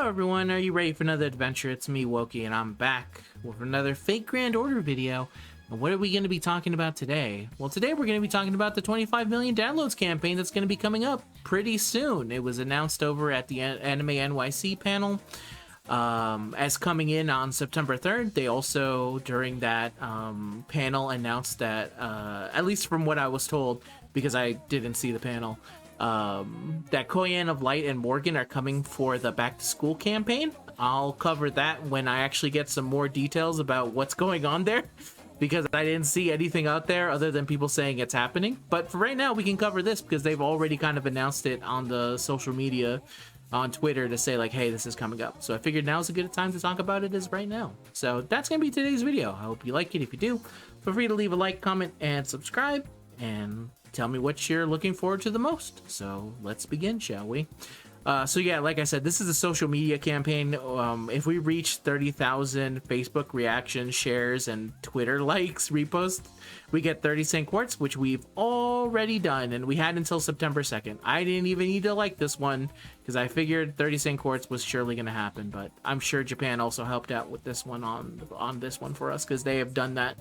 Hello everyone, are you ready for another adventure? It's me, Woki, and I'm back with another Fake Grand Order video. And what are we going to be talking about today? Well, today we're going to be talking about the 25 million downloads campaign that's going to be coming up pretty soon. It was announced over at the Anime NYC panel as coming in on September 3rd. They also, during that panel, announced that, at least from what I was told, because I didn't see the panel, that Koyan of Light and Morgan are coming for the back to school campaign. I'll cover that when I actually get some more details about what's going on there, because I didn't see anything out there other than people saying it's happening. But for right now, we can cover this because they've already kind of announced it on the social media on Twitter to say like, hey, this is coming up. So I figured now's a good time to talk about it as right now. So that's gonna be today's video. I hope you like it. If you do, feel free to leave a like, comment, and subscribe, and tell me what you're looking forward to the most. So let's begin, shall we? So yeah, like I said, this is a social media campaign. If we reach 30,000 Facebook reactions, shares, and Twitter likes, reposts, we get 30 cent quartz, which we've already done, and we had until September 2nd. I didn't even need to like this one because I figured 30 cent quartz was surely going to happen, but I'm sure Japan also helped out with this one on this one for us because they have done that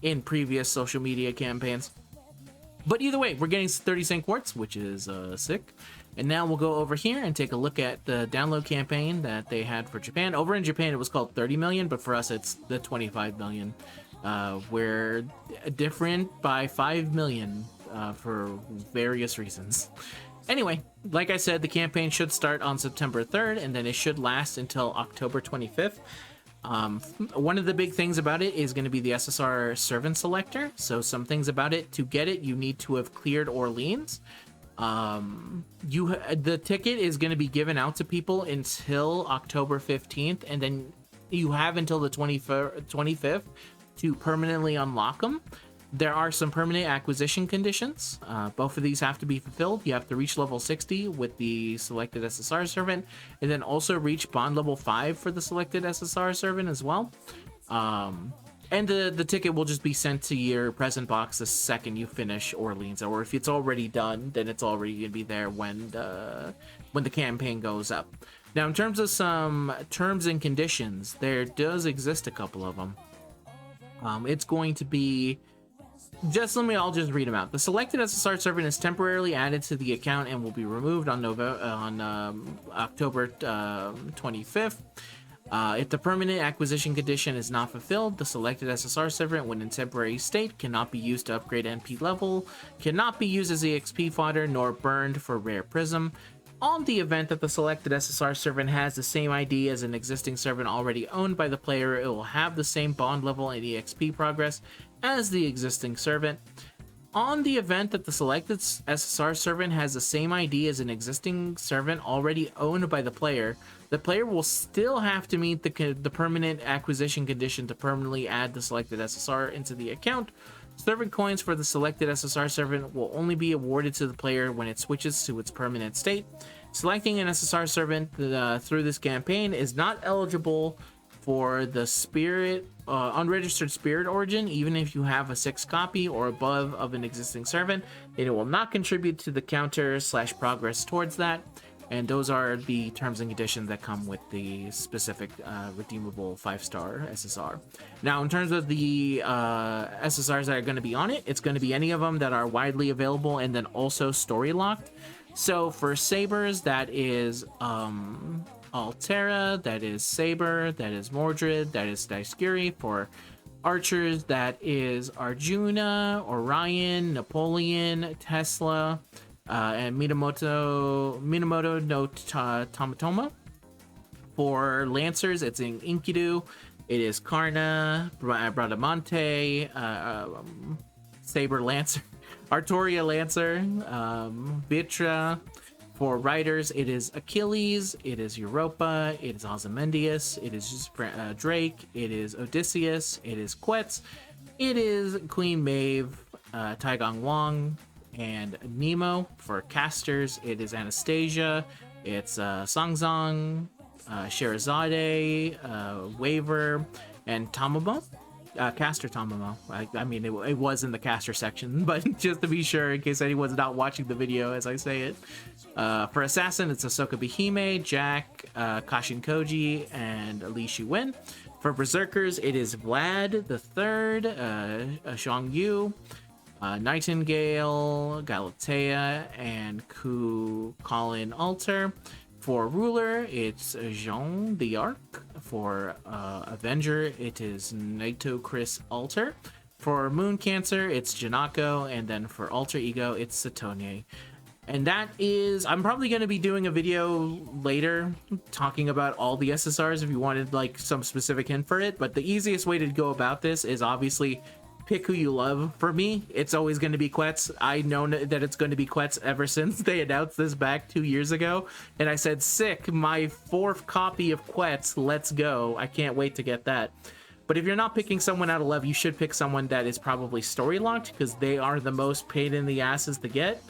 in previous social media campaigns. But either way, we're getting 30 cent quartz, which is sick. And now we'll go over here and take a look at the download campaign that they had for Japan. Over in Japan, it was called 30 million, but for us, it's the 25 million. We're different by 5 million for various reasons. Anyway, like I said, the campaign should start on September 3rd, and then it should last until October 25th. One of the big things about it is going to be the SSR servant selector. So some things about it: to get it, you need to have cleared Orleans. The ticket is going to be given out to people until October 15th, and then you have until the 25th to permanently unlock them. There are some permanent acquisition conditions. Both of these have to be fulfilled. You have to reach level 60 with the selected SSR servant, and then also reach bond level 5 for the selected SSR servant as well. And the ticket will just be sent to your present box the second you finish Orleans, or if it's already done, then it's already going to be there when the campaign goes up. Now, in terms of some terms and conditions, there does exist a couple of them. It's going to be... I'll just read them out. The selected SSR servant is temporarily added to the account and will be removed on October 25th. If the permanent acquisition condition is not fulfilled, the selected SSR servant, when in temporary state, cannot be used to upgrade NP level, cannot be used as EXP fodder, nor burned for rare prism. On the event that the selected SSR servant has the same ID as an existing servant already owned by the player, it will have the same bond level and EXP progress as the existing servant. On the event that the selected SSR servant has the same ID as an existing servant already owned by the player will still have to meet the permanent acquisition condition to permanently add the selected SSR into the account. Servant coins for the selected SSR servant will only be awarded to the player when it switches to its permanent state. Selecting an SSR servant through this campaign is not eligible for the unregistered spirit origin, even if you have a 6 copy or above of an existing servant. It will not contribute to the counter/progress towards that. And those are the terms and conditions that come with the specific redeemable 5-star SSR. Now, in terms of the SSRs that are going to be on it, it's going to be any of them that are widely available and then also story locked. So for Sabers, that is Altera, that is Saber, that is Mordred, that is Daisuke. For Archers, that is Arjuna, Orion, Napoleon, Tesla, and Minamoto no Tomatoma. For Lancers, it's in Enkidu. It is Karna, Bradamante, Saber Lancer, Artoria Lancer, Vitra. For Riders, it is Achilles, it is Europa, it is Ozymandias, it is Drake, it is Odysseus, it is Quetz, it is Queen Maeve, Taigong Wang, and Nemo. For Casters, it is Anastasia, it's Songzong, Sherazade, Waver, and Tamabo. Caster Tamamo. I mean, it was in the caster section, but just to be sure, in case anyone's not watching the video as I say it. For Assassin, it's Ahsoka Bihime, Jack, Kashin Koji, and Li Shuwen. For Berserkers, it is Vlad the Third, Zhang Yu, Nightingale, Galatea, and Colin Alter. For Ruler, it's Jean the Arc. For Avenger, it is Naito Chris Alter. For Moon Cancer, it's Janako. And then for Alter Ego, it's Satonye. And that is, I'm probably going to be doing a video later talking about all the SSRs if you wanted like some specific hint for it. But the easiest way to go about this is obviously pick who you love. For me, it's always going to be Quetz. I know that it's going to be Quetz ever since they announced this back 2 years ago. And I said, sick, my 4th copy of Quetz, let's go. I can't wait to get that. But if you're not picking someone out of love, you should pick someone that is probably story locked because they are the most pain in the asses to get.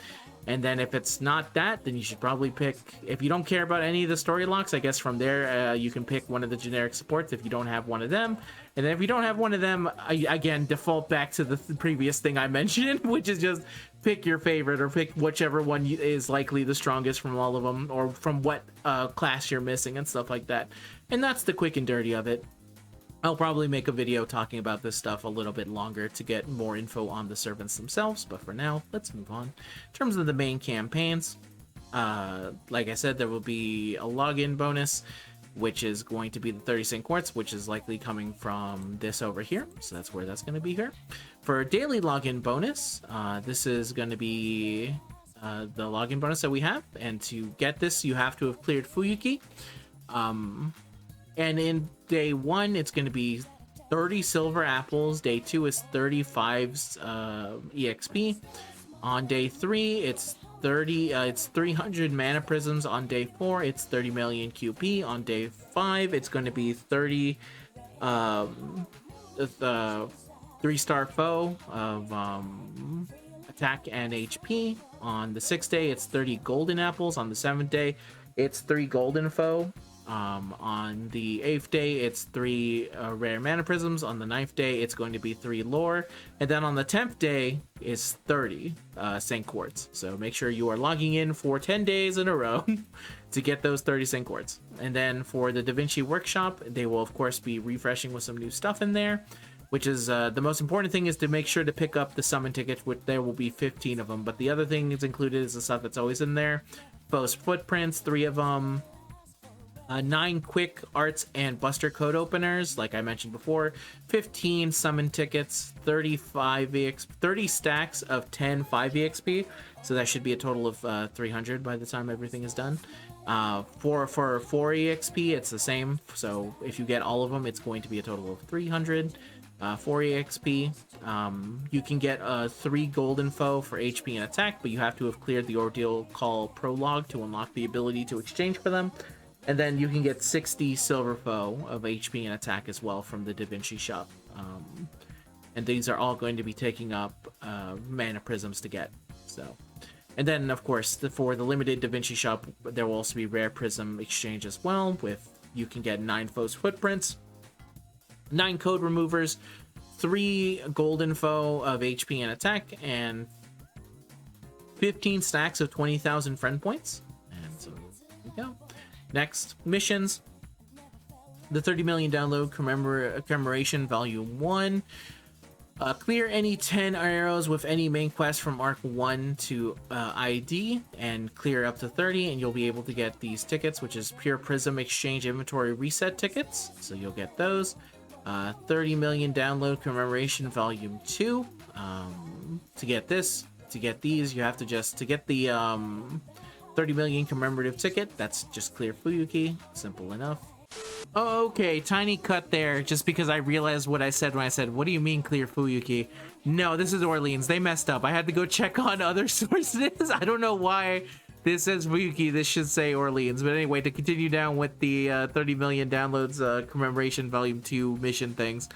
And then if it's not that, then you should probably pick, if you don't care about any of the story locks, I guess from there you can pick one of the generic supports if you don't have one of them. And then if you don't have one of them, again, default back to the previous thing I mentioned, which is just pick your favorite or pick whichever one is likely the strongest from all of them or from what class you're missing and stuff like that. And that's the quick and dirty of it. I'll probably make a video talking about this stuff a little bit longer to get more info on the servants themselves, but for now, let's move on. In terms of the main campaigns, like I said, there will be a login bonus, which is going to be the 30 Sync Quartz, which is likely coming from this over here, so that's where that's going to be here. For daily login bonus, this is going to be the login bonus that we have, and to get this, you have to have cleared Fuyuki. And in day 1, it's going to be 30 silver apples. Day 2 is 35 EXP. On day 3, it's 300 mana prisms. On day 4, it's 30 million QP. On day 5, it's going to be 30 3-star foe of attack and HP. On the 6th day, it's 30 golden apples. On the 7th day, it's 3 golden foe. On the 8th day, it's 3 rare mana prisms. On the 9th day, it's going to be 3 lore. And then on the 10th day is 30 Sync Quartz. So make sure you are logging in for 10 days in a row to get those 30 Sync Quartz. And then for the Da Vinci Workshop, they will of course be refreshing with some new stuff in there, which is the most important thing is to make sure to pick up the summon tickets, which there will be 15 of them. But the other thing that's included is the stuff that's always in there. Foe's Footprints, 3 of them. 9 quick arts and buster code openers, like I mentioned before, 15 summon tickets, 30 stacks of 10 5 EXP, so that should be a total of 300 by the time everything is done. For 4 EXP, it's the same, so if you get all of them, it's going to be a total of 300. 4 EXP, you can get 3 golden foe for HP and attack, but you have to have cleared the Ordeal Call Prologue to unlock the ability to exchange for them. And then you can get 60 silver foe of HP and attack as well from the Da Vinci shop. And these are all going to be taking up mana prisms to get. So, and then of course for the limited Da Vinci shop, there will also be rare prism exchange as well. With you can get 9 foe's footprints, 9 code removers, 3 golden foe of HP and attack, and 15 stacks of 20,000 friend points. And so there we go. Next, missions. The 30 million download commemoration volume 1. Clear any 10 arrows with any main quest from Arc 1 to ID and clear up to 30 and you'll be able to get these tickets, which is Pure Prism Exchange Inventory Reset tickets. So you'll get those. 30 million download commemoration volume 2. To get these, you have to to get the 30 million commemorative ticket, that's just clear Fuyuki. Simple enough. Oh, okay, tiny cut there, just because I realized what I said when I said, what do you mean clear Fuyuki? No, this is Orleans. They messed up. I had to go check on other sources. I don't know why this says Fuyuki. This should say Orleans. But anyway, to continue down with the 30 million downloads commemoration volume 2 mission things.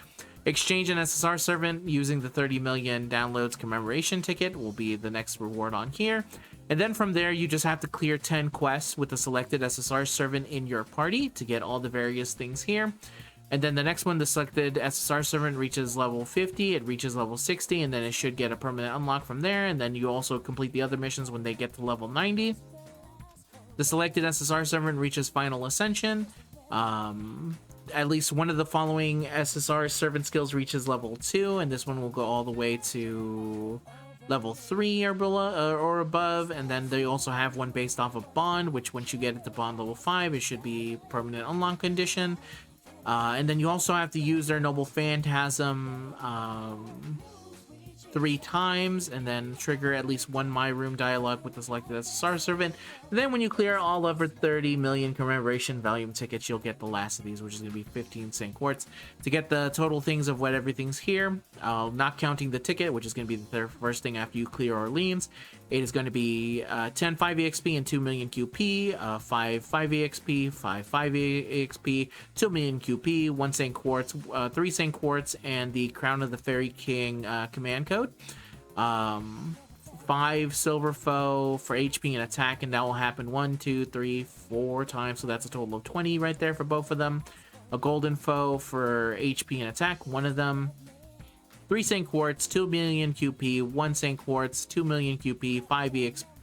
Exchange an SSR servant using the 30 million downloads commemoration ticket will be the next reward on here. And then from there, you just have to clear 10 quests with a selected SSR servant in your party to get all the various things here. And then the next one, the selected SSR servant reaches level 50, it reaches level 60, and then it should get a permanent unlock from there. And then you also complete the other missions when they get to level 90. The selected SSR servant reaches final ascension. At least one of the following SSR servant skills reaches level 2, and this one will go all the way to level 3 or below or above. And then they also have one based off of bond, which once you get it to bond level 5, it should be permanent unlock condition. And then you also have to use their noble phantasm 3 times, and then trigger at least one My Room dialogue with the selected SSR servant. And then when you clear all over 30 million commemoration volume tickets, you'll get the last of these, which is going to be 15 St. Quartz. To get the total things of what everything's here, not counting the ticket, which is going to be the first thing after you clear Orleans, it is going to be 10 5 EXP and 2 million QP, 5 5 EXP, 5 5 EXP, 2 million QP, 1 St. Quartz, 3 St. Quartz, and the Crown of the Fairy King command code. 5 silver foe for HP and attack, and that will happen 1 2 3 4 times, so that's a total of 20 right there for both of them. A golden foe for HP and attack, one of them. 3 St. Quartz, 2 million QP, 1 St. Quartz, 2 million QP, 5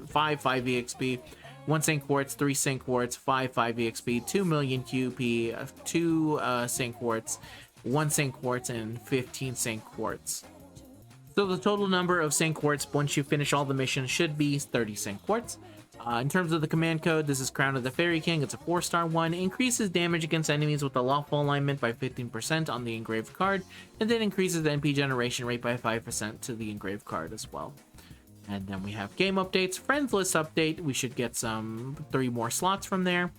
5 EXP, 1 St. Quartz, 3 St. Quartz, 5 5 EXP, 2 million QP, 2 St. Quartz, 1 St. Quartz, and 15 St. Quartz. So the total number of St. Quartz once you finish all the missions should be 30 St. Quartz. In terms of the command code, this is Crown of the Fairy King. It's a 4-star one. Increases damage against enemies with a lawful alignment by 15% on the engraved card, and then increases the NP generation rate by 5% to the engraved card as well. And then we have game updates. Friends list update. We should get 3 more slots from there.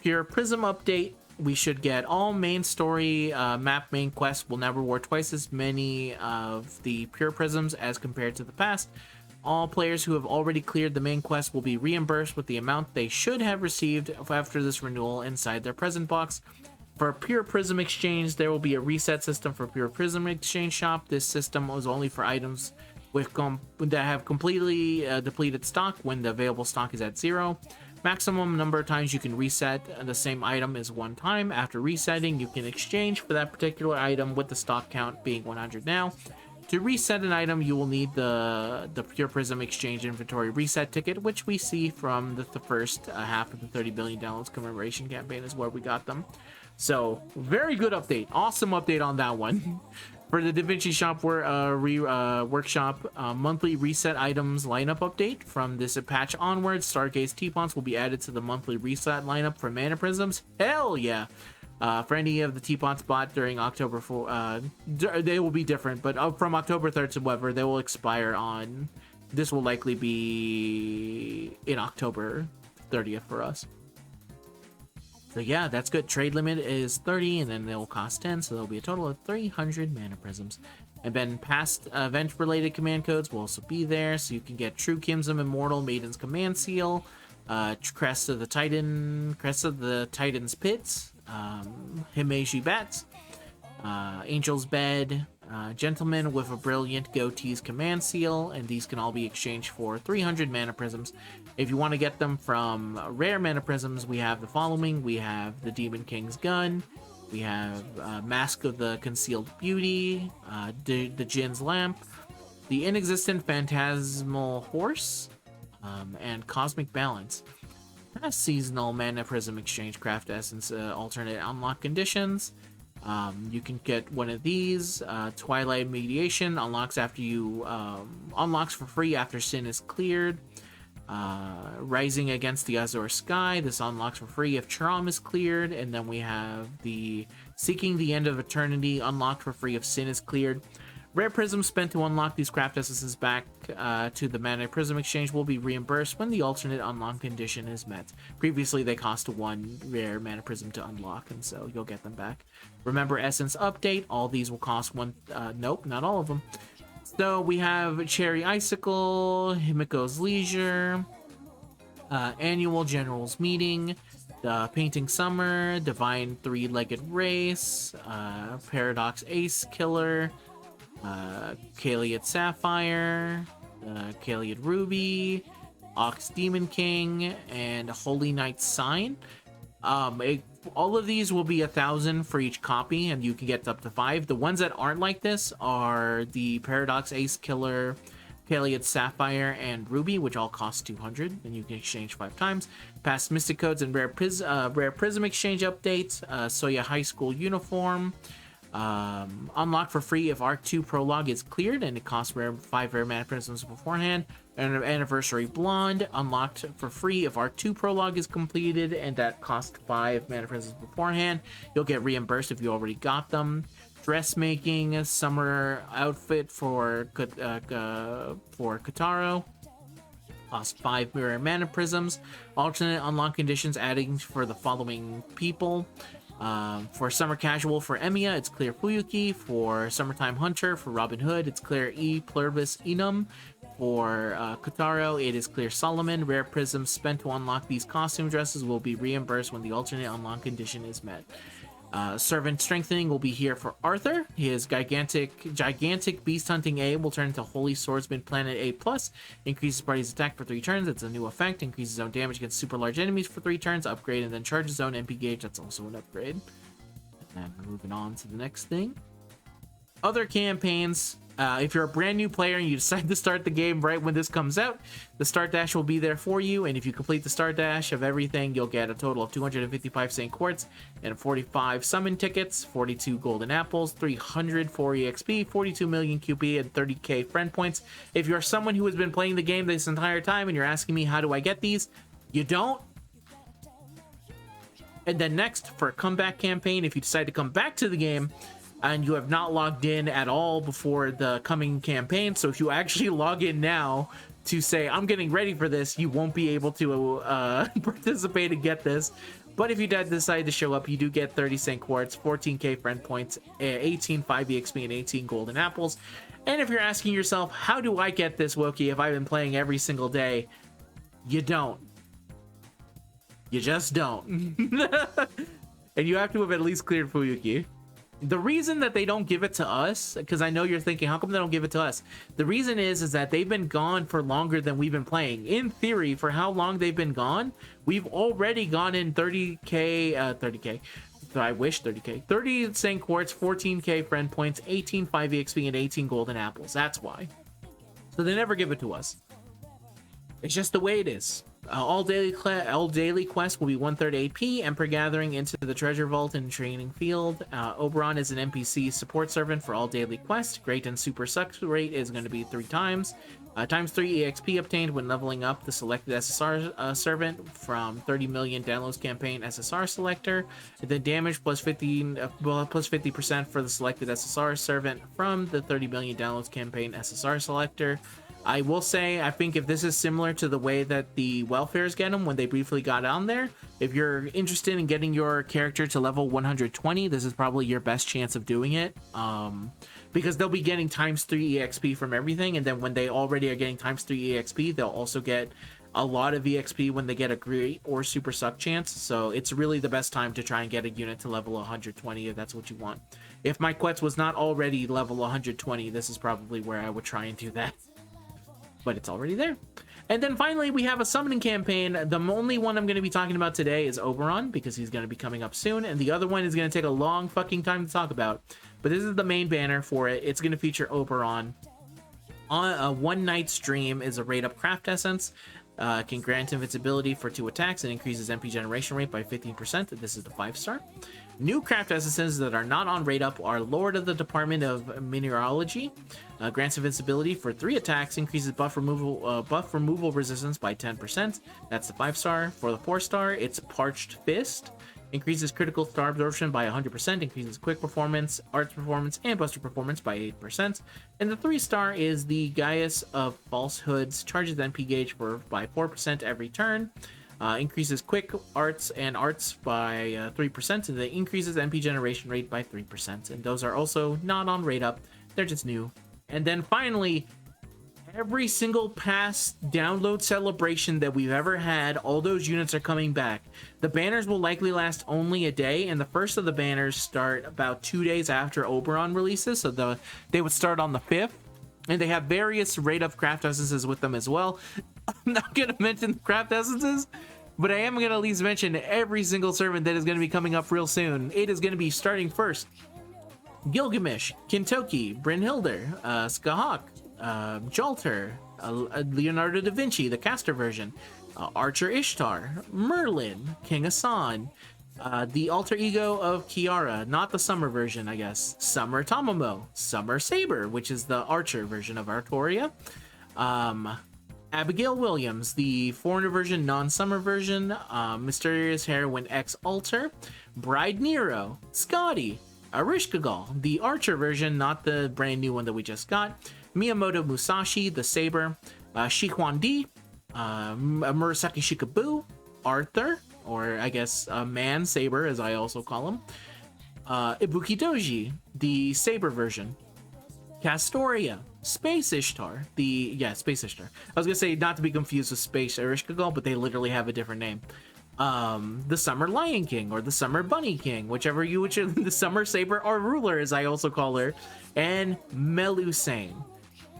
Pure Prism update. We should get all main story map main quests will now reward twice as many of the Pure Prisms as compared to the past. All players who have already cleared the main quest will be reimbursed with the amount they should have received after this renewal inside their present box. For Pure Prism Exchange, there will be a reset system for Pure Prism Exchange Shop. This system was only for items with that have completely depleted stock when the available stock is at 0. Maximum number of times you can reset the same item is 1 time. After resetting, you can exchange for that particular item with the stock count being 100 now. To reset an item, you will need the Pure Prism Exchange Inventory Reset ticket, which we see from the first half of the 30 billion downloads commemoration campaign is where we got them. So, very good update. Awesome update on that one. For the DaVinci Shop Workshop monthly reset items lineup update, from this patch onwards, Stargaze Teapots will be added to the monthly reset lineup for Mana Prisms. Hell yeah! For any of the teapots bought during October 4, they will be different, but from October 3rd to whatever, they will expire on. This will likely be in October 30th for us. So yeah, that's good. Trade limit is 30, and then they'll cost 10, so there'll be a total of 300 Mana Prisms. And then past event-related command codes will also be there, so you can get True Kimsum Immortal Maiden's Command Seal, Crest of the Titan's Pits, Himeji Bats, Angel's Bed, Gentleman with a Brilliant Goatee's Command Seal, and these can all be exchanged for 300 Mana Prisms. If you want to get them from rare Mana Prisms, we have the following. We have the Demon King's Gun, we have Mask of the Concealed Beauty, the Jin's Lamp, the Inexistent Phantasmal Horse, and Cosmic Balance. Seasonal Mana Prism Exchange Craft Essence alternate unlock conditions. You can get one of these. Twilight Mediation unlocks after you unlocks for free after Sin is cleared. Rising Against the Azure Sky. This unlocks for free if Charam is cleared. And then we have the Seeking the End of Eternity unlocked for free if Sin is cleared. Rare prisms spent to unlock these craft essences back to the Mana Prism Exchange will be reimbursed when the alternate unlock condition is met. Previously, they cost 1 rare Mana Prism to unlock, and so you'll get them back. Remember, Essence Update, all these will cost 1... nope, not all of them. So we have Cherry Icicle, Himiko's Leisure, Annual General's Meeting, the Painting Summer, Divine Three-Legged Race, Paradox Ace Killer, Kaliot Sapphire, Kaliot Ruby, Ox Demon King, and Holy Knight Sign. All of these will be 1,000 for each copy, and you can get up to 5. The ones that aren't like this are the Paradox Ace Killer, Kaliad Sapphire, and Ruby, which all cost 200, and you can exchange 5 times. Past Mystic Codes and Rare Prism Exchange updates. Soya High School Uniform. Unlock for free if Arc 2 Prologue is cleared, and it costs 5 rare mana prisms beforehand. And Anniversary Blonde, unlocked for free if Arc 2 Prologue is completed, and that costs 5 mana prisms beforehand. You'll get reimbursed if you already got them. Dressmaking, summer outfit for Kataro, cost 5 rare mana prisms. Alternate unlock conditions adding for the following people. For Summer Casual for Emiya, it's Clear Fuyuki. For Summertime Hunter for Robin Hood, it's Clear E Pluribus Enum. For Kotaro, it is Clear Solomon. Rare prisms spent to unlock these costume dresses will be reimbursed when the alternate unlock condition is met. Servant Strengthening will be here for Arthur. His gigantic Beast Hunting A will turn into Holy Swordsman Planet A+. Increases party's attack for 3 turns. It's a new effect. Increases zone damage against super large enemies for 3 turns. Upgrade, and then charges zone MP gauge. That's also an upgrade. And moving on to the next thing. Other campaigns. If you're a brand new player and you decide to start the game right when this comes out, the start dash will be there for you, and if you complete the start dash of everything, you'll get a total of 255 Saint Quartz and 45 summon tickets, 42 golden apples, 304 EXP, 42 million QP, and 30k friend points. If you're someone who has been playing the game this entire time and you're asking me how do I get these, you don't. And then next, for a comeback campaign, if you decide to come back to the game and you have not logged in at all before the coming campaign, so if you actually log in now to say, I'm getting ready for this, you won't be able to participate and get this. But if you decide to show up, you do get 30 Saint Quartz, 14k friend points, 18 5 EXP, and 18 golden apples. And if you're asking yourself, how do I get this, Wookie, if I've been playing every single day? You don't. You just don't. And you have to have at least cleared Fuyuki. The reason that they don't give it to us, because I know you're thinking, how come they don't give it to us? The reason is that they've been gone for longer than we've been playing. In theory, for how long they've been gone, we've already gone in 30k, I wish 30k, 30 Saint Quartz, 14k friend points, 18 5 EXP, and 18 golden apples. That's why. So they never give it to us. It's just the way it is. All daily quests will be 1/3 AP. Emperor Gathering into the Treasure Vault and Training Field. Oberon is an NPC support servant for all daily quests. Great and Super Sucks rate is going to be 3 times. Times 3 EXP obtained when leveling up the selected SSR servant from 30 million downloads campaign SSR selector. The damage plus 50% for the selected SSR servant from the 30 million downloads campaign SSR selector. I will say, I think if this is similar to the way that the welfares get them when they briefly got on there, if you're interested in getting your character to level 120, this is probably your best chance of doing it. Because they'll be getting times 3 EXP from everything, and then when they already are getting times 3 EXP, they'll also get a lot of EXP when they get a great or super suck chance. So it's really the best time to try and get a unit to level 120 if that's what you want. If my Quetz was not already level 120, this is probably where I would try and do that. But it's already there. And then finally, we have a summoning campaign. The only one I'm going to be talking about today is Oberon, because he's going to be coming up soon. And the other one is going to take a long fucking time to talk about. But this is the main banner for it. It's going to feature Oberon. On a one-night stream is a rate-up craft essence. Can grant invincibility for 2 attacks and increases MP generation rate by 15%. This is the 5-star. New craft essences that are not on rate up are Lord of the Department of Mineralogy. Grants invincibility for 3 attacks, increases buff removal resistance by 10%. That's the 5-star. For the 4-star, it's Parched Fist. Increases critical star absorption by 100%, increases quick performance, arts performance, and buster performance by 8%. And the 3-star is the Gaius of Falsehoods, charges NP gauge by 4% every turn. Increases quick arts and arts by 3%, and it increases MP generation rate by 3%. And those are also not on rate up, they're just new. And then finally, every single past download celebration that we've ever had, all those units are coming back. The banners will likely last only a day, and the first of the banners start about 2 days after Oberon releases, so they would start on the 5th. And they have various rate up craft essences with them as well. I'm not going to mention the craft essences But I am going to at least mention every single servant that is going to be coming up real soon. It is going to be starting first. Gilgamesh, Kintoki, Brynhildr, Skahak, Jolter, Leonardo da Vinci, the caster version, Archer Ishtar, Merlin, King Asan, the alter ego of Kiara, not the summer version, I guess, Summer Tamamo, Summer Saber, which is the Archer version of Artoria, Abigail Williams, the foreigner version, non-summer version, Mysterious Heroine X Alter, Bride Nero, Scotty, Arishkagal, the Archer version, not the brand new one that we just got, Miyamoto Musashi, the Saber, Shihwan Di, Murasaki Shikabu, Arthur, or I guess Man Saber, as I also call him, Ibuki Doji, the Saber version, Castoria, Space Ishtar, Space Ishtar. I was gonna say not to be confused with Space Erishkigal, but they literally have a different name. The Summer Lion King, or the Summer Bunny King, whichever you which the Summer Saber or Ruler, as I also call her, and Melusane.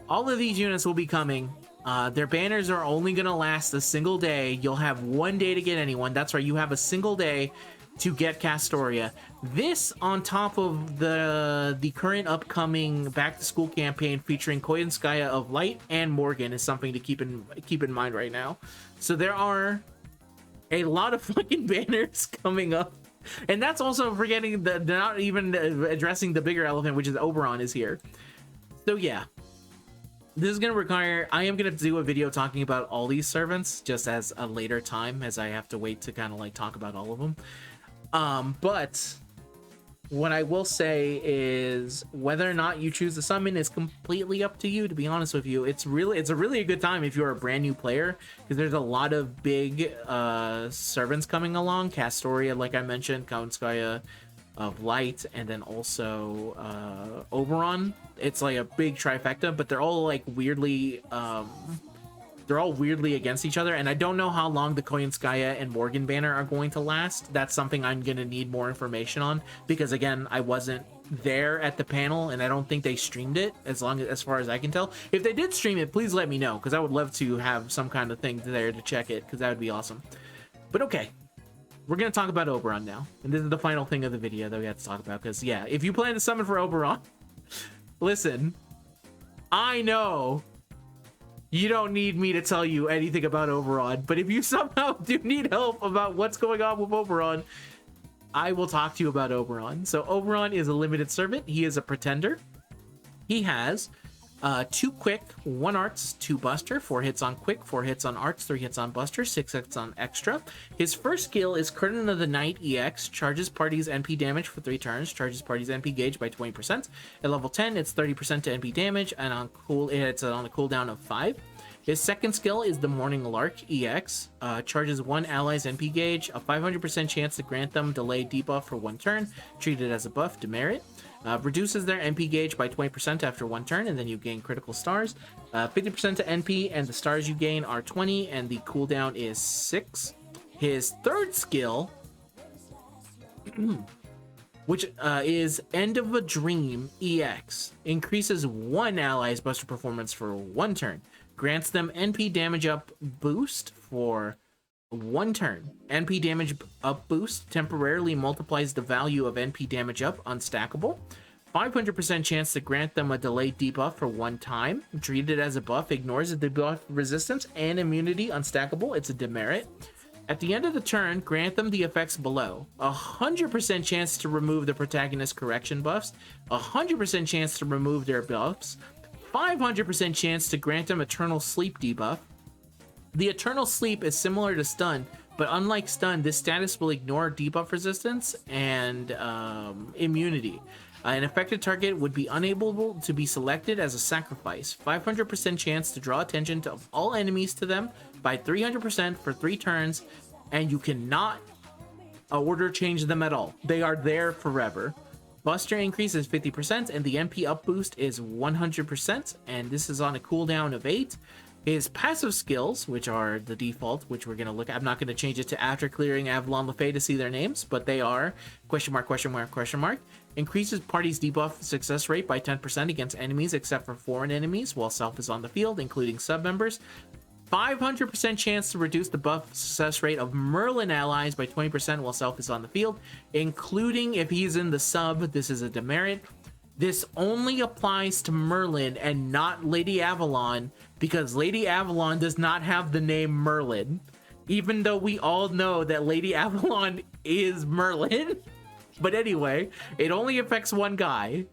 All of these units will be coming. Their banners are only gonna last a single day. You'll have one day to get anyone. That's right, you have a single day to get Castoria. This on top of the current upcoming back to school campaign featuring Koyanskaya of Light and Morgan is something to keep in mind right now. So there are a lot of fucking banners coming up, and that's also forgetting they're not even addressing the bigger elephant, which is Oberon is here. So yeah, this is gonna require, I am gonna do a video talking about all these servants just as a later time, as I have to wait to kind of like talk about all of them. But what I will say is whether or not you choose to summon is completely up to you, to be honest with you. It's a really good time if you're a brand new player, because there's a lot of big servants coming along. Castoria, like I mentioned, Kaunskaya of Light, and then also Oberon. It's like a big trifecta, but they're all like weirdly against each other, and I don't know how long the Koyanskaya and Morgan banner are going to last. That's something I'm gonna need more information on, because again, I wasn't there at the panel, and I don't think they streamed it, as far as I can tell. If they did stream it, please let me know, because I would love to have some kind of thing there to check it, because that would be awesome. But okay, we're gonna talk about Oberon now, and this is the final thing of the video that we have to talk about, because yeah, if you plan to summon for Oberon, listen, I know you don't need me to tell you anything about Oberon, but if you somehow do need help about what's going on with Oberon, I will talk to you about Oberon. So Oberon is a limited servant. He is a pretender. He has 2 quick, 1 arts, 2 buster, 4 hits on quick, 4 hits on arts, 3 hits on buster, 6 hits on extra. His first skill is Curtain of the Night EX, charges party's NP damage for 3 turns, charges party's NP gauge by 20%. At level 10, it's 30% to NP damage, and it's on a cooldown of 5. His second skill is the Morning Lark EX, charges 1 ally's NP gauge, a 500% chance to grant them delay debuff for 1 turn, treated as a buff, demerit. Reduces their NP gauge by 20% after 1 turn, and then you gain critical stars. 50% to NP, and the stars you gain are 20, and the cooldown is 6. His third skill, which is End of a Dream EX, increases 1 ally's buster performance for 1 turn. Grants them NP damage up boost for 1 turn. NP damage up boost temporarily multiplies the value of NP damage up unstackable. 500% chance to grant them a delayed debuff for 1 time. Treated as a buff, ignores the debuff resistance and immunity unstackable. It's a demerit. At the end of the turn, grant them the effects below. 100% chance to remove the protagonist correction buffs. 100% chance to remove their buffs. 500% chance to grant them Eternal Sleep debuff. The Eternal Sleep is similar to Stun, but unlike Stun, this status will ignore debuff resistance and immunity. An affected target would be unable to be selected as a sacrifice. 500% chance to draw attention to all enemies to them by 300% for 3 turns, and you cannot order change them at all. They are there forever. Buster increase is 50%, and the MP up boost is 100%, and this is on a cooldown of 8. His passive skills, which are the default, which we're going to look at, I'm not going to change it to after clearing Avalon Lefay to see their names, but they are question mark, question mark, question mark. Increases party's debuff success rate by 10% against enemies except for foreign enemies while self is on the field, including sub members. 500% chance to reduce the buff success rate of Merlin allies by 20% while Self is on the field, including if he's in the sub. This is a demerit. This only applies to Merlin and not Lady Avalon, because Lady Avalon does not have the name Merlin, even though we all know that Lady Avalon is Merlin. But anyway, it only affects one guy.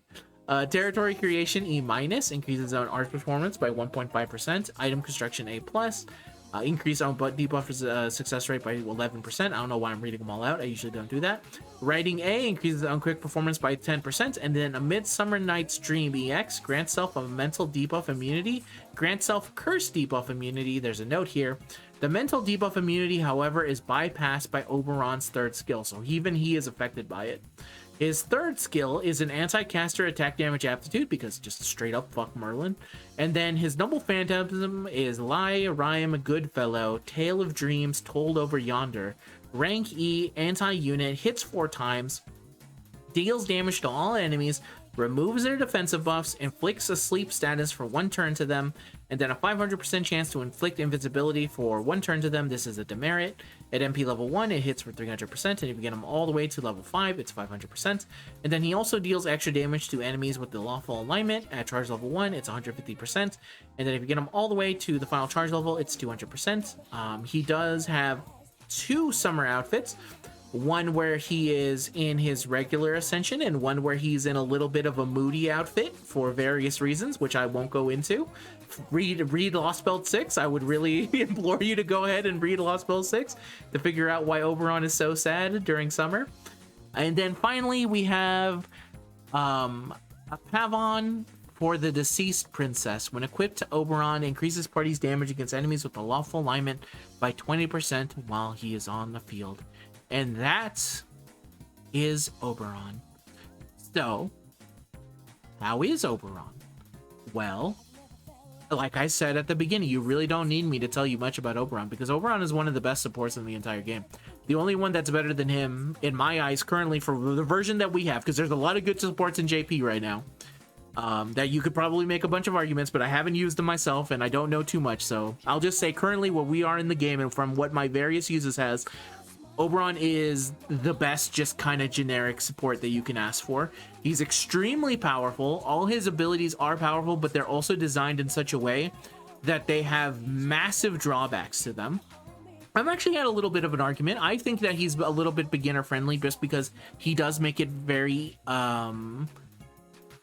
Territory creation E-, increases on art performance by 1.5%. Item construction A+, increase on debuff success rate by 11%. I don't know why I'm reading them all out. I usually don't do that. Writing A increases on quick performance by 10%. And then a Midsummer Night's Dream EX grants self a mental debuff immunity. Grants self curse debuff immunity. There's a note here. The mental debuff immunity, however, is bypassed by Oberon's third skill, so even he is affected by it. His third skill is an anti-caster attack damage aptitude, because just straight up fuck Merlin. And then his noble phantasm is Lie, Rhyme, Goodfellow, Tale of Dreams, Told Over Yonder. Rank E, anti-unit, hits 4 times, deals damage to all enemies, removes their defensive buffs, inflicts a sleep status for 1 turn to them, and then a 500% chance to inflict invincibility for 1 turn to them. This is a demerit. At MP level 1, it hits for 300%, and if you get him all the way to level 5, it's 500%. And then he also deals extra damage to enemies with the lawful alignment. At charge level 1, it's 150%, and then if you get him all the way to the final charge level, it's 200%. He does have 2 summer outfits. One where he is in his regular ascension, and one where he's in a little bit of a moody outfit for various reasons, which I won't go into. Read Lost Belt 6. I would really implore you to go ahead and read Lost Belt 6 to figure out why Oberon is so sad during summer. And then finally we have a Pavon for the Deceased Princess. When equipped, Oberon increases party's damage against enemies with a lawful alignment by 20% while he is on the field. And that is Oberon. So, how is Oberon? Well, like I said at the beginning, you really don't need me to tell you much about Oberon, because Oberon is one of the best supports in the entire game. The only one that's better than him, in my eyes, currently for the version that we have, because there's a lot of good supports in JP right now, that you could probably make a bunch of arguments, but I haven't used them myself, and I don't know too much, so I'll just say currently what we are in the game, and from what my various users has, Oberon is the best just kind of generic support that you can ask for. He's extremely powerful. All his abilities are powerful, but they're also designed in such a way that they have massive drawbacks to them. I've actually had a little bit of an argument. I think that he's a little bit beginner friendly just because he does make it very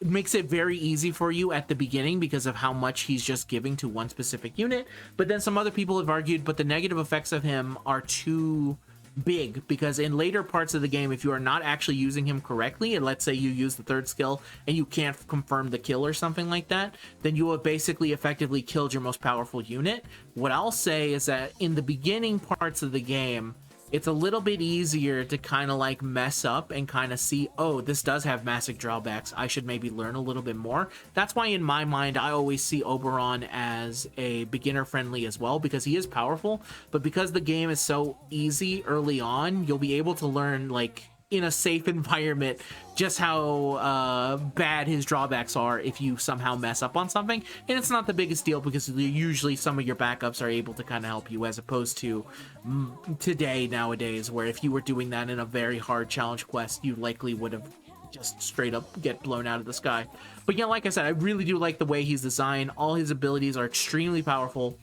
makes it very easy for you at the beginning because of how much he's just giving to one specific unit. But then some other people have argued, but the negative effects of him are too big, because in later parts of the game, if you are not actually using him correctly, and let's say you use the third skill and you can't confirm the kill or something like that, then you have basically effectively killed your most powerful unit. What I'll say is that in the beginning parts of the game, it's a little bit easier to kind of like mess up and kind of see, oh, this does have massive drawbacks. I should maybe learn a little bit more. That's why in my mind, I always see Oberon as a beginner friendly as well, because he is powerful, but because the game is so easy early on, you'll be able to learn like in a safe environment just how bad his drawbacks are if you somehow mess up on something. And it's not the biggest deal because usually some of your backups are able to kind of help you, as opposed to nowadays, where if you were doing that in a very hard challenge quest, you likely would have just straight up get blown out of the sky. But yeah, like I said, I really do like the way he's designed. All his abilities are extremely powerful.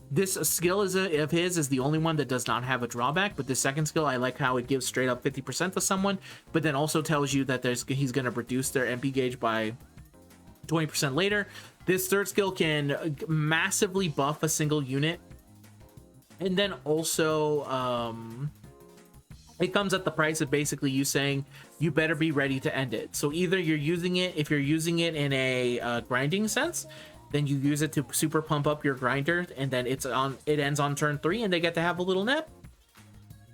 This skill of his is the only one that does not have a drawback, but the second skill, I like how it gives straight up 50% to someone, but then also tells you that he's going to reduce their MP gauge by 20% later. This third skill can massively buff a single unit, and then also it comes at the price of basically you saying you better be ready to end it. So either you're using it, if you're using it in a grinding sense, then you use it to super pump up your grinder, and then it ends on turn 3 and they get to have a little nap.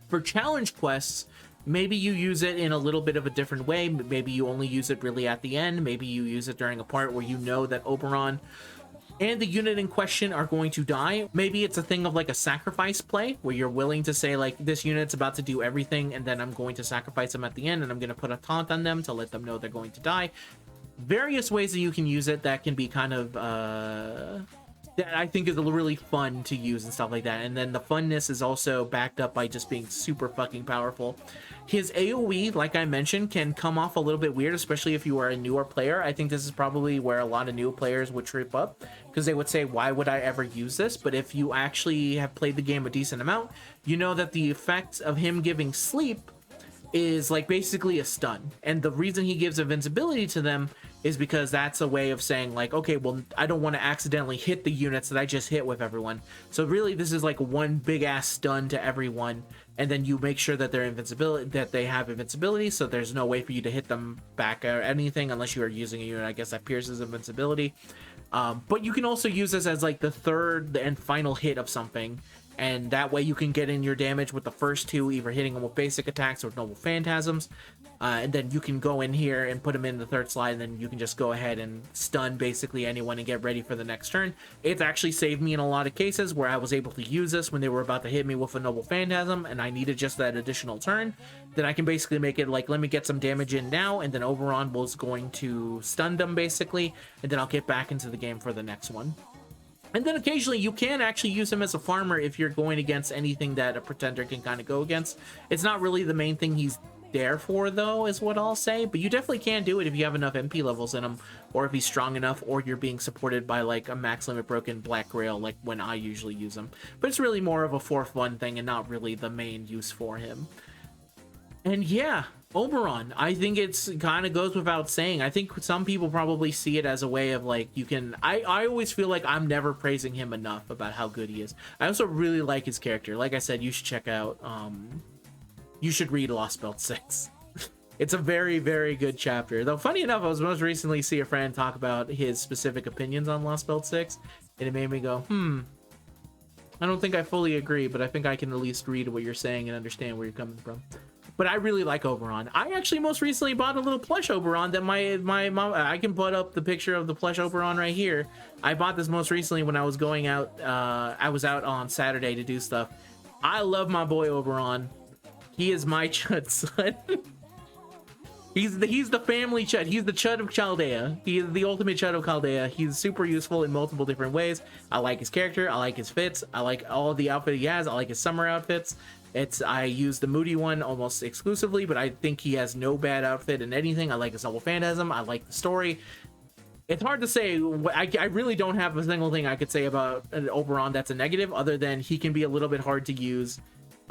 For challenge quests, maybe you use it in a little bit of a different way. Maybe you only use it really at the end. Maybe you use it during a part where you know that Oberon and the unit in question are going to die. Maybe it's a thing of like a sacrifice play where you're willing to say like, this unit's about to do everything and then I'm going to sacrifice them at the end, and I'm going to put a taunt on them to let them know they're going to die. Various ways that you can use it that can be kind of that I think is really fun to use and stuff like that. And then the funness is also backed up by just being super fucking powerful. His AoE, like I mentioned, can come off a little bit weird, especially if you are a newer player. I think this is probably where a lot of new players would trip up, because they would say, why would I ever use this? But if you actually have played the game a decent amount, you know that the effect of him giving sleep is like basically a stun, and the reason he gives invincibility to them is because that's a way of saying like, okay, well, I don't want to accidentally hit the units that I just hit with everyone, so really this is like one big ass stun to everyone, and then you make sure that they have invincibility, so there's no way for you to hit them back or anything unless you are using a unit, I guess, that pierces invincibility. But you can also use this as like the third and final hit of something, and that way you can get in your damage with the first two, either hitting them with basic attacks or noble phantasms, and then you can go in here and put them in the third slide, and then you can just go ahead and stun basically anyone and get ready for the next turn. It's actually saved me in a lot of cases where I was able to use this when they were about to hit me with a noble phantasm and I needed just that additional turn. Then I can basically make it like, let me get some damage in now, and then Oberon was going to stun them basically, and then I'll get back into the game for the next one. And then occasionally you can actually use him as a farmer if you're going against anything that a pretender can kind of go against. It's not really the main thing he's there for, though, is what I'll say, but you definitely can do it if you have enough MP levels in him, or if he's strong enough, or you're being supported by like a max limit broken Black Grail, like when I usually use him. But it's really more of a for fun thing and not really the main use for him. And yeah, Oberon, I think it's kind of goes without saying. I think some people probably see it as a way of like, you can, I always feel like I'm never praising him enough about how good he is. I also really like his character. Like I said, you should check out, you should read Lost Belt 6. It's a very, very good chapter. Though funny enough, I was most recently see a friend talk about his specific opinions on Lost Belt 6, and it made me go, I don't think I fully agree, but I think I can at least read what you're saying and understand where you're coming from. But I really like Oberon. I actually most recently bought a little plush Oberon that my mom, I can put up the picture of the plush Oberon right here. I bought this most recently when I was going out, I was out on Saturday to do stuff. I love my boy Oberon. He is my Chud son. He's the family Chud. He's the Chud of Chaldea. He is the ultimate Chud of Chaldea. He's super useful in multiple different ways. I like his character. I like his fits. I like all the outfit he has. I like his summer outfits. I use the moody one almost exclusively, but I think he has no bad outfit in anything. I like his noble phantasm. I like the story. It's hard to say. I really don't have a single thing I could say about an Oberon that's a negative, other than he can be a little bit hard to use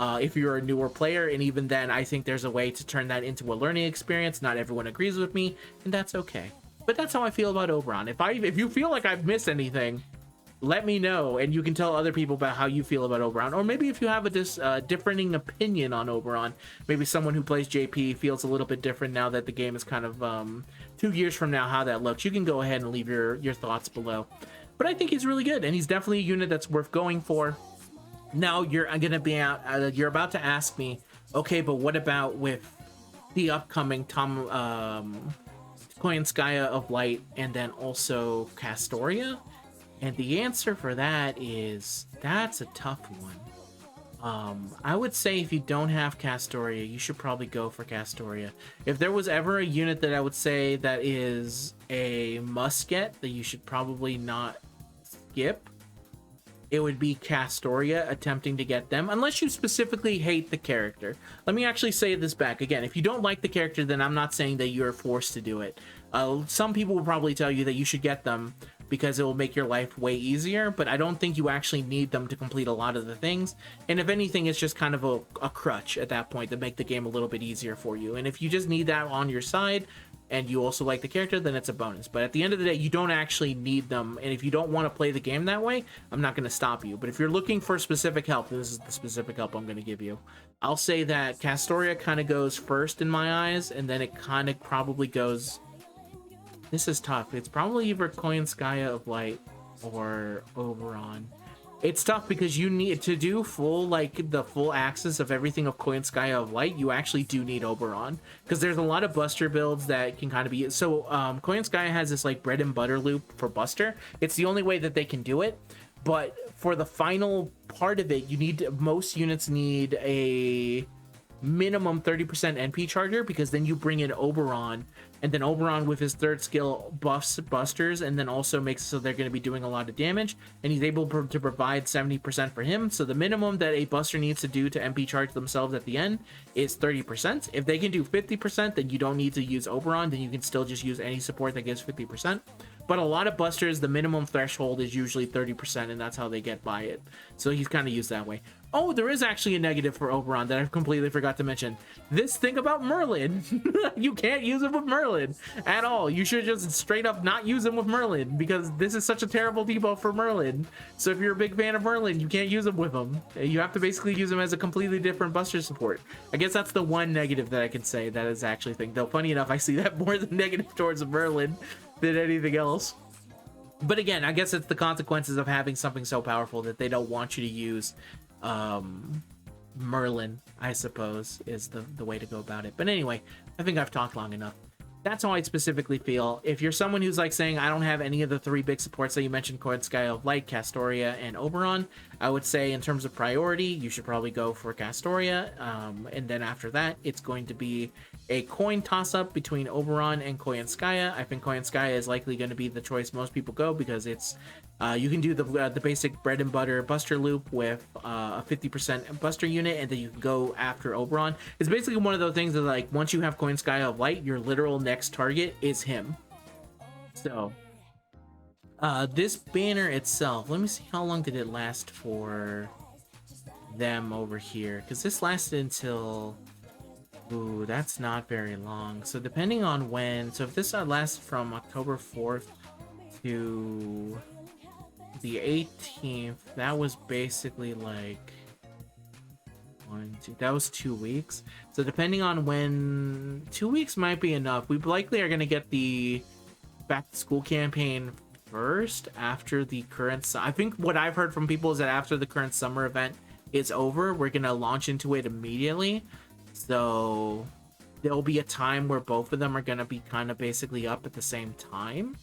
if you're a newer player, and even then I think there's a way to turn that into a learning experience. Not everyone agrees with me, and that's okay. But that's how I feel about Oberon. If you feel like I've missed anything, let me know, and you can tell other people about how you feel about Oberon. Or maybe if you have a differing opinion on Oberon, maybe someone who plays JP feels a little bit different now that the game is kind of 2 years from now, how that looks. You can go ahead and leave your thoughts below. But I think he's really good, and he's definitely a unit that's worth going for. Now you're about to ask me, okay, but what about with the upcoming Koyanskaya of Light and then also Castoria? And the answer for that is, that's a tough one. I would say if you don't have Castoria, you should probably go for Castoria. If there was ever a unit that I would say that is a must get, that you should probably not skip, it would be Castoria, attempting to get them, unless you specifically hate the character. Let me actually say this back again. If you don't like the character, then I'm not saying that you're forced to do it. Some people will probably tell you that you should get them because it will make your life way easier, but I don't think you actually need them to complete a lot of the things. And if anything, it's just kind of a crutch at that point to make the game a little bit easier for you. And if you just need that on your side, and you also like the character, then it's a bonus. But at the end of the day, you don't actually need them, and if you don't want to play the game that way, I'm not going to stop you. But if you're looking for specific help, this is the specific help I'm going to give you. I'll say that Castoria kind of goes first in my eyes, and then it kind of probably goes... This is tough. It's probably either Koyanskaya of Light or Oberon. It's tough because you need to do the full axis of everything of Koyanskaya of Light. You actually do need Oberon, because there's a lot of Buster builds that can kind of be... So Koyanskaya has this like bread and butter loop for Buster. It's the only way that they can do it. But for the final part of it, most units need a minimum 30% NP charger, because then you bring in Oberon, and then Oberon with his third skill buffs busters, and then also makes so they're going to be doing a lot of damage, and he's able to provide 70% for him. So the minimum that a buster needs to do to NP charge themselves at the end is 30%. If they can do 50%, then you don't need to use Oberon, then you can still just use any support that gives 50%. But a lot of busters, the minimum threshold is usually 30%, and that's how they get by it. So he's kind of used that way. Oh, there is actually a negative for Oberon that I completely forgot to mention. This thing about Merlin. You can't use him with Merlin at all. You should just straight up not use him with Merlin, because this is such a terrible debuff for Merlin. So if you're a big fan of Merlin, you can't use him with him. You have to basically use him as a completely different buster support. I guess that's the one negative that I can say that is actually a thing. Though funny enough, I see that more than negative towards Merlin than anything else. But again, I guess it's the consequences of having something so powerful that they don't want you to use Merlin, I suppose, is the way to go about it. But anyway, I think I've talked long enough. That's how I specifically feel. If you're someone who's like saying, I don't have any of the three big supports that you mentioned, Coin Sky of Light, Castoria, and Oberon, I would say in terms of priority, you should probably go for Castoria. And then after that, it's going to be a coin toss-up between Oberon and Koyanskaya. I think Koyanskaya is likely going to be the choice most people go, because it's you can do the basic bread and butter buster loop with a 50% buster unit, and then you can go after Oberon. It's basically one of those things that, like, once you have Koyanskaya of Light, your literal next target is him. So this banner itself, let me see, how long did it last for them over here? Because this lasted until... Ooh, that's not very long. So depending on when... So if this lasts from October 4th to the 18th, that was basically like... that was 2 weeks. So depending on when... 2 weeks might be enough. We likely are going to get the back to school campaign first after the current... I think what I've heard from people is that after the current summer event is over, we're going to launch into it immediately. So there'll be a time where both of them are going to be kind of basically up at the same time.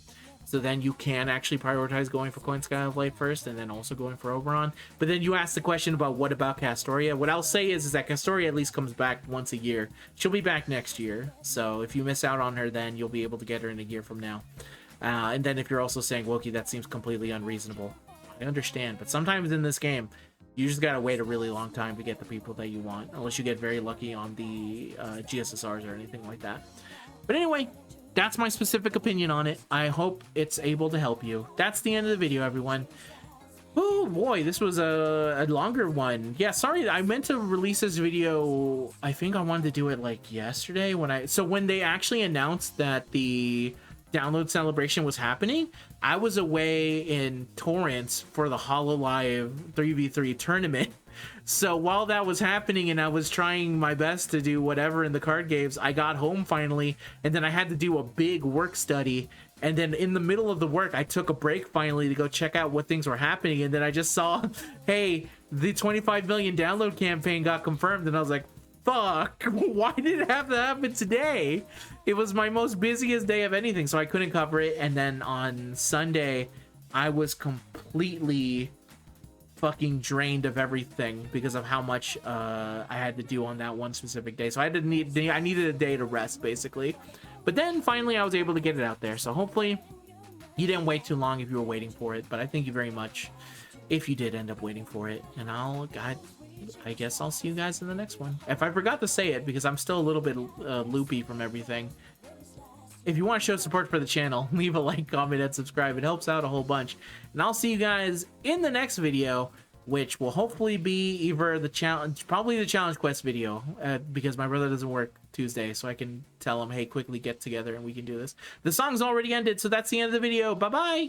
So then you can actually prioritize going for Coin Sky of Light first, and then also going for Oberon. But then you asked the question about what about Castoria. What I'll say is that Castoria at least comes back once a year. She'll be back next year. So if you miss out on her, then you'll be able to get her in a year from now. And then if you're also saying, Wokey, that seems completely unreasonable. I understand. But sometimes in this game, you just gotta wait a really long time to get the people that you want, unless you get very lucky on the GSSRs or anything like that. But anyway, that's my specific opinion on it. I hope it's able to help you. That's the end of the video, everyone. Oh boy, this was a longer one. Yeah, sorry, I meant to release this video. I think I wanted to do it like yesterday when they actually announced that the download celebration was happening. I was away in Torrance for the HoloLive 3v3 tournament. So while that was happening and I was trying my best to do whatever in the card games, I got home finally, and then I had to do a big work study. And then in the middle of the work, I took a break finally to go check out what things were happening. And then I just saw, hey, the 25 million download campaign got confirmed. And I was like, fuck, why did it have to happen today? It was my most busiest day of anything, so I couldn't cover it. And then on Sunday, I was completely fucking drained of everything because of how much I had to do on that one specific day. So I needed a day to rest, basically. But then finally I was able to get it out there. So hopefully you didn't wait too long if you were waiting for it. But I thank you very much if you did end up waiting for it. And I guess I'll see you guys in the next one. If I forgot to say it, because I'm still a little bit loopy from everything, if you want to show support for the channel, leave a like, comment, and subscribe. It helps out a whole bunch. And I'll see you guys in the next video, which will hopefully be either the challenge, probably the challenge quest video, because my brother doesn't work Tuesday, so I can tell him, hey, quickly get together and we can do this. The song's already ended, so that's the end of the video. Bye-bye!